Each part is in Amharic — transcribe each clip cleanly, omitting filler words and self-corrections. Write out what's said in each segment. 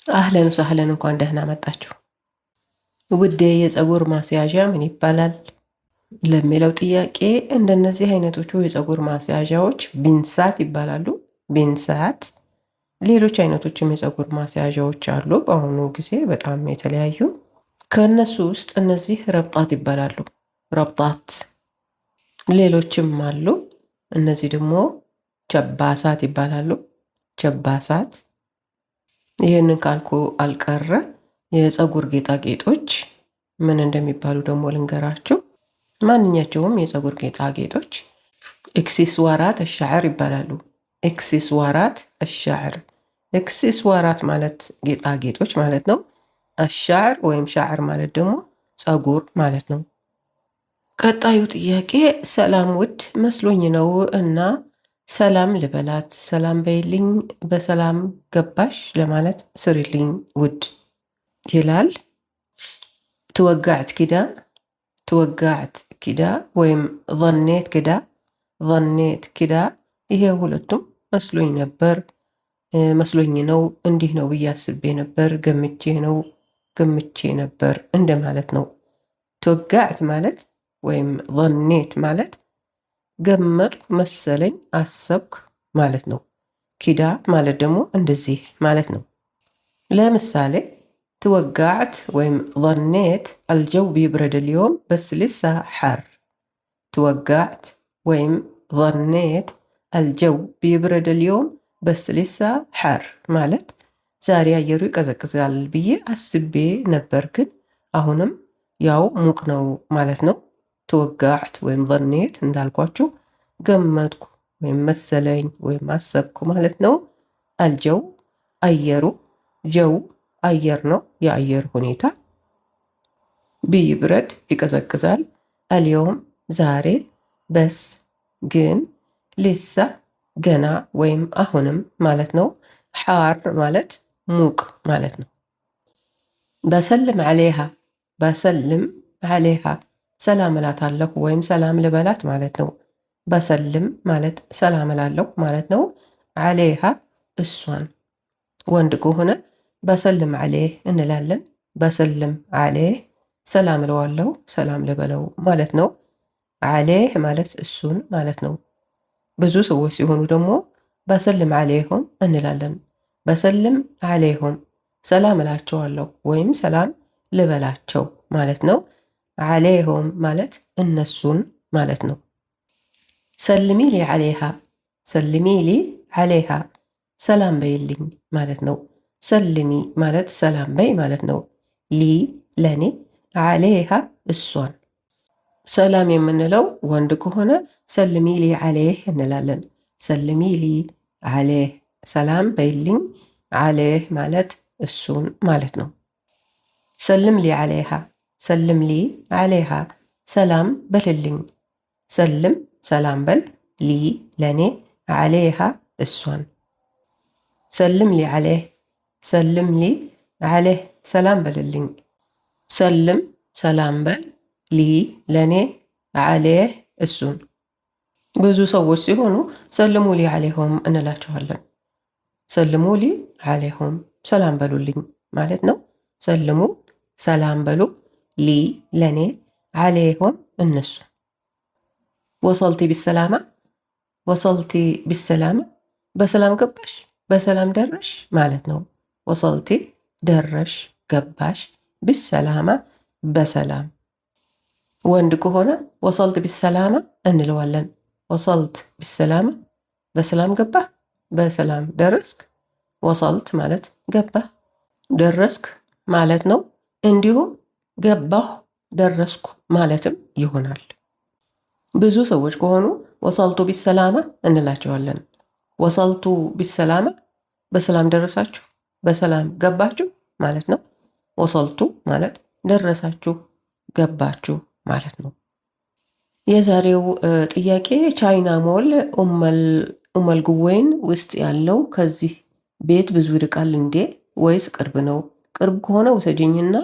አህለን ወሰህለን እንኳን ደህና መጣችሁ። ውድ የፀጉር ማስያዣ ምን ይባላል ለሚለው ጥያቄ እንደነዚህ አይነቶቹ የፀጉር ማስያዣዎች ቢንሳት ይባላሉ። ቢንሳት። ሌሎች አይነቶችም የፀጉር ማስያዣዎች አሉ በአሁኑ ጊዜ በጣም የተለያዩ። ከእነሱ ውስጥ እነዚህ ረብጣት ይባላሉ። ረብጣት። ሌሎችም አሉ። እነዚህ ደግሞ ቸባሳት ይባላሉ። ቸባሳት። ይህንን ካልኩ አልቀረ የፀጉር ጌጣጌጦች ምን እንደሚባሉ ደግሞ ልንገራችሁ። ማንኛቸውም የፀጉር ጌጣጌጦች ኤክሴስዋራት አሻዕር ይባላሉ። ኤክሴስዋራት አሻዕር። ኤክሴስዋራት ማለት ጌጣጌጦች ማለት ነው። አሻዕር ወይም ሻዕር ማለት ደግሞ ፀጉር ማለት ነው። ቀጣዩ ጥያቄ ሰላም ውድ መስሎኝ ነው እና ሰላም ልበላት። ሰላም በይልኝ። በሰላም ገባሽ ለማለት ስሪልኝ ውድ ይላል። ትወጋዕት ኪዳ፣ ትወጋዕት ኪዳ ወይም ظنيت ኪዳ፣ ظنيت ኪዳ። ይሄ ሁለቱም መስሎኝ ነበር፣ መስሎኝ ነው፣ እንዲህ ነው ብዬ አስቤ ነበር፣ ገምቼ ነው፣ ገምቼ ነበር እንደማለት ነው። ትወጋዕት ማለት ወይም ظنيت ማለት ገመጥኩ፣ መሰለኝ፣ አሰብኩ ማለት ነው። ኪዳ ማለት ደግሞ እንደዚህ ማለት ነው። ለምሳሌ توقعت ወይም ظنيت الجو بيبرد اليوم بس لسه حر. توقعت ወይም ظنيت الجو بيبرد اليوم بس لسه حر ማለት ዛሬ አየሩ ይቀዘቅዛል ብዬ አስቤ ነበር ግን አሁንም ያው ሙቅ ነው ማለት ነው። توقعت ወይም ظنيت እንዳልኳችሁ ገመትኩ ወይም መሰለኝ ወይም አሰብኩ ማለት ነው። አልጀው አየሩ፣ ጀው አየር ነው፣ የአየር ሁኔታ። ቢብረድ ይቀዘቅዛል፣ አልየውም ዛሬ፣ በስ ግን፣ ሊሳ ገና ወይም አሁንም ማለት ነው። ሓር ማለት ሙቅ ማለት ነው። በሰልም ዓሌሃ፣ በሰልም ዓሌሃ ሰላም እላታለሁ ወይም ሰላም ልበላት ማለት ነው። በሰልም ማለት ሰላም እላለሁ ማለት ነው። ዓሌሃ እሷን። ወንድ ከሆነ በሰልም ዓሌህ እንላለን። በሰልም ዓሌህ ሰላም እለዋለሁ፣ ሰላም ልበለው ማለት ነው። ዓሌህ ማለት እሱን ማለት ነው። ብዙ ሰዎች ሲሆኑ ደግሞ በሰልም ዓሌሁም እንላለን። በሰልም ዓሌሁም ሰላም እላቸዋለሁ ወይም ሰላም ልበላቸው ማለት ነው። ዓሌሁም ማለት እነሱን ማለት ነው። ሰልሚ ሊ ዓሌሃ፣ ሰልሚ ሊ ዓሌሃ ሰላም በይልኝ ማለት ነው። ሰልሚ ማለት ሰላም በይ ማለት ነው። ሊ ለኔ፣ ዓሌሃ እሷን። ሰላም የምንለው ወንድ ከሆነ ሰልሚ ሊ ዓሌህ እንላለን። ሰልሚ ሊ ዓሌህ ሰላም በይልኝ፣ ዓሌህ ማለት እሱን ማለት ነው። ሰልም ሊ ዓሌሃ፣ ሰልም ሊ ዓሌሃ ሰላም በልልኝ። ሰልም ሰላም በል፣ ሊ ለኔ፣ ዓሌሃ እሷን። ሰልም ሊ ዓሌህ፣ ሰልም ሊ ዓሌህ ሰላም በልልኝ። ሰልም ሰላም በል፣ ሊ ለኔ፣ ዓሌህ እሱን። ብዙ ሰዎች ሲሆኑ ሰልሙ ሊ ዓሌሁም እንላቸዋለን። ሰልሙ ሊ ዓሌሁም ሰላም በሉልኝ ማለት ነው። ሰልሙ ሰላም በሉ፣ ሊ ለኔ፣ ዓሌሁም እነሱ። ወሰልቲ ቢሰላማ፣ ወሰልቲ ቢሰላማ በሰላም ገባሽ፣ በሰላም ደረሽ ማለት ነው። ወሰልቲ ደረሽ፣ ገባሽ፣ ቢሰላማ በሰላም። ወንድ ከሆነ ወሰልት ቢሰላማ እንለዋለን። ወሰልት ቢሰላማ በሰላም ገባህ፣ በሰላም ደረስክ። ወሰልት ማለት ገባህ፣ ደረስክ ማለት ነው። እንዲሁም ገባሁ፣ ደረስኩ ማለትም ይሆናል። ብዙ ሰዎች ከሆኑ ወሰልቱ ቢሰላማ እንላቸዋለን። ወሰልቱ ቢሰላማ በሰላም ደረሳችሁ፣ በሰላም ገባችሁ ማለት ነው። ወሰልቱ ማለት ደረሳችሁ፣ ገባችሁ ማለት ነው። የዛሬው ጥያቄ ቻይና ሞል ኡመል ጉዌን ውስጥ ያለው ከዚህ ቤት ብዙ ይርቃል እንዴ ወይስ ቅርብ ነው? ቅርብ ከሆነ ውሰጅኝና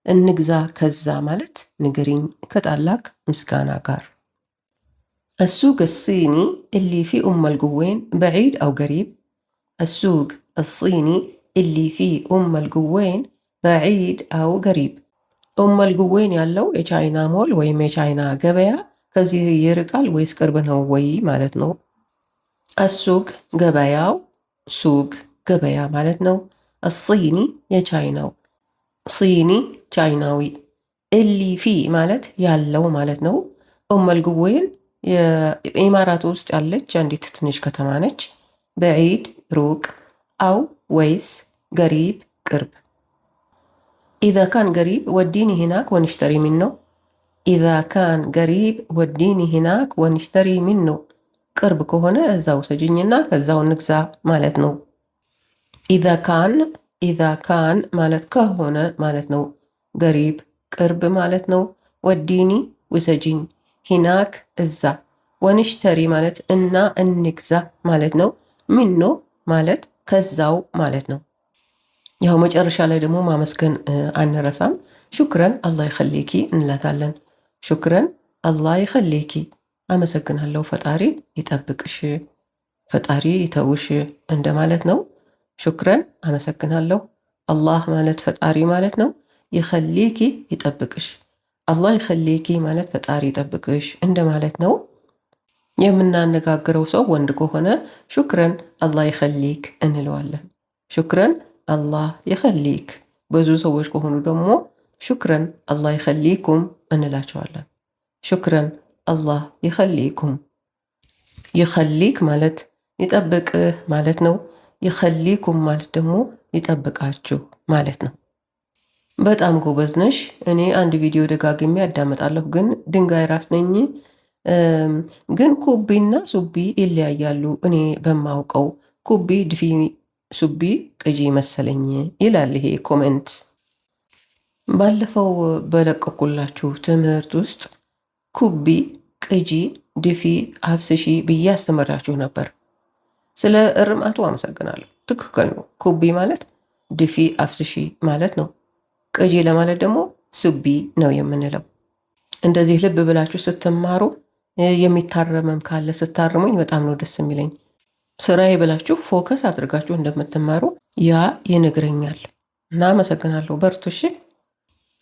እንግዛ ከዛ ማለት ንገሪኝ ከታላቅ ምስጋና ጋር። السوق الصيني اللي في أم القوين بعيد أو قريب؟ السوق الصيني اللي فيه أم القوين بعيد أو قريب. أم القوين ያለው የቻይና ሞል ወይም የቻይና ገበያ ከዚህ ይርቃል ወይስ ቅርብ ነው ወይ ማለት ነው። አሱቅ ገበያው፣ ሱቅ ገበያ ማለት ነው። አሲኒ የቻይናው፣ ሲኒ ቻይናዊ። እሊ ፊ ማለት ያለው ማለት ነው። ኡም አልጉዌን የኢማራት ውስጥ ያለች አንዲት ትንሽ ከተማ ነች። በዒድ ሩቅ፣ አው ወይስ ገሪብ ቅርብ። ኢዛ ካን ገሪብ ወዲኒ ሂናክ ወንሽተሪ ሚኖ። ኢዛ ካን ገሪብ ወዲኒ ሂናክ ወንሽተሪ ሚኖ። ቅርብ ከሆነ እዛው ሰጅኝና ከዛው ንግዛ ማለት ነው። ኢዛ ካን ማለት ከሆነ ማለት ነው። ገሪብ ቅርብ ማለት ነው። ወዲኒ ውሰጅኝ፣ ሂናክ እዛ፣ ወንሽተሪ ማለት እና እንግዛ ማለት ነው። ሚኖ ማለት ከዛው ማለት ነው። ያው መጨረሻ ላይ ደግሞ ማመስገን አንረሳም። ሹክረን አላህ ይኸሊኪ እንላታለን። ሹክረን አላህ ይኸሊኪ፣ አመሰግናለሁ፣ ፈጣሪ ይጠብቅሽ፣ ፈጣሪ ይተውሽ እንደማለት ነው። ሹክረን አመሰግናለሁ። አላህ ማለት ፈጣሪ ማለት ነው። ይኸሊኪ ይጠብቅሽ፣ አላህ ይኸሊኪ ማለት ፈጣሪ ይጠብቅሽ እንደማለት ነው። የምናነጋግረው ሰው ወንድ ከሆነ ሹክረን አላህ ይኸሊክ እንለዋለን። ሹክረን አላህ ይኸሊክ። ብዙ ሰዎች ከሆኑ ደግሞ ሹክረን አላህ ይኸሊኩም እንላቸዋለን። ሹክረን አላህ ይኸሊኩም። ይኸሊክ ማለት ይጠብቅህ ማለት ነው። ይኸሊኩም ማለት ደግሞ ይጠብቃችሁ ማለት ነው። በጣም ጎበዝ ነሽ። እኔ አንድ ቪዲዮ ደጋግሜ ያዳምጣለሁ፣ ግን ድንጋይ ራስ ነኝ። ግን ኩቢና ሱቢ ይለያያሉ። እኔ በማውቀው ኩቢ ድፊ፣ ሱቢ ቅጂ መሰለኝ ይላል ይሄ ኮሜንት። ባለፈው በለቀቁላችሁ ትምህርት ውስጥ ኩቢ፣ ቅጂ፣ ድፊ፣ አፍስሺ ብዬ አስተምራችሁ ነበር። ስለ እርማቱ አመሰግናለሁ። ትክክል ነው። ኩቢ ማለት ድፊ፣ አፍስሺ ማለት ነው። ቅጂ ለማለት ደግሞ ሱቢ ነው የምንለው። እንደዚህ ልብ ብላችሁ ስትማሩ የሚታረመም ካለ ስታርሙኝ በጣም ነው ደስ የሚለኝ። ስራዬ ብላችሁ ፎከስ አድርጋችሁ እንደምትማሩ ያ ይነግረኛል እና አመሰግናለሁ። በርቱ እሺ።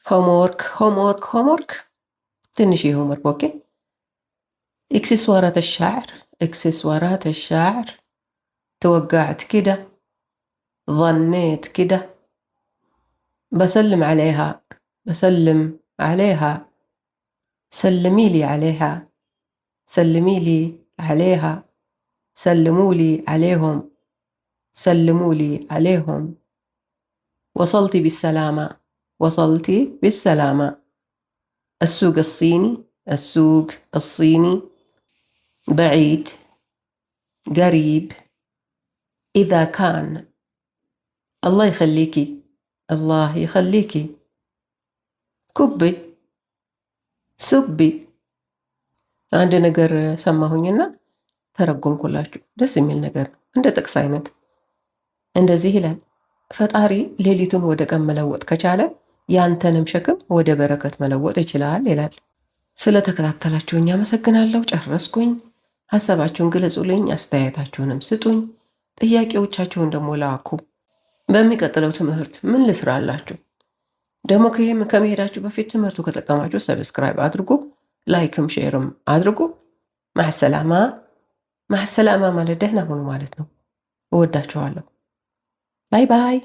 ሆምወርክ ሆምወርክ ሆምወርክ፣ ትንሽ ሆምወርክ ኦኬ። اكسسوارات الشعر، اكسسوارات الشعر. توقعت كده، ظنيت كده، بسلم عليها، بسلم عليها، سلمي لي عليها، سلمي لي عليها، سلموا لي عليهم، سلموا لي عليهم. وصلتي بالسلامة، وصلتي بالسلامة. السوق الصيني، السوق الصيني. بعيد، قريب. إذا كان، الله يخليكي، الله يخليكي. كبي، سبي. አንድ ነገር ሰማሁኝና ተረጎምኩላችሁ። ደስ የሚል ነገር ነው። እንደ ጥቅስ አይነት እንደዚህ ይላል። ፈጣሪ ሌሊቱን ወደ ቀን መለወጥ ከቻለ ያንተንም ሸክም ወደ በረከት መለወጥ ይችላል ይላል። ስለተከታተላችሁኝ አመሰግናለሁ። ጨረስኩኝ። ሀሳባችሁን ግለጹልኝ፣ አስተያየታችሁንም ስጡኝ። ጥያቄዎቻችሁን ደግሞ ላኩ። በሚቀጥለው ትምህርት ምን ልስራላችሁ? ደግሞ ከመሄዳችሁ በፊት ትምህርቱ ከጠቀማችሁ ሰብስክራይብ አድርጉ፣ ላይክም ሼርም አድርጉ። ማሰላማ። ማሰላማ ማለት ደህና ሁኑ ማለት ነው። እወዳችኋለሁ። ባይ ባይ።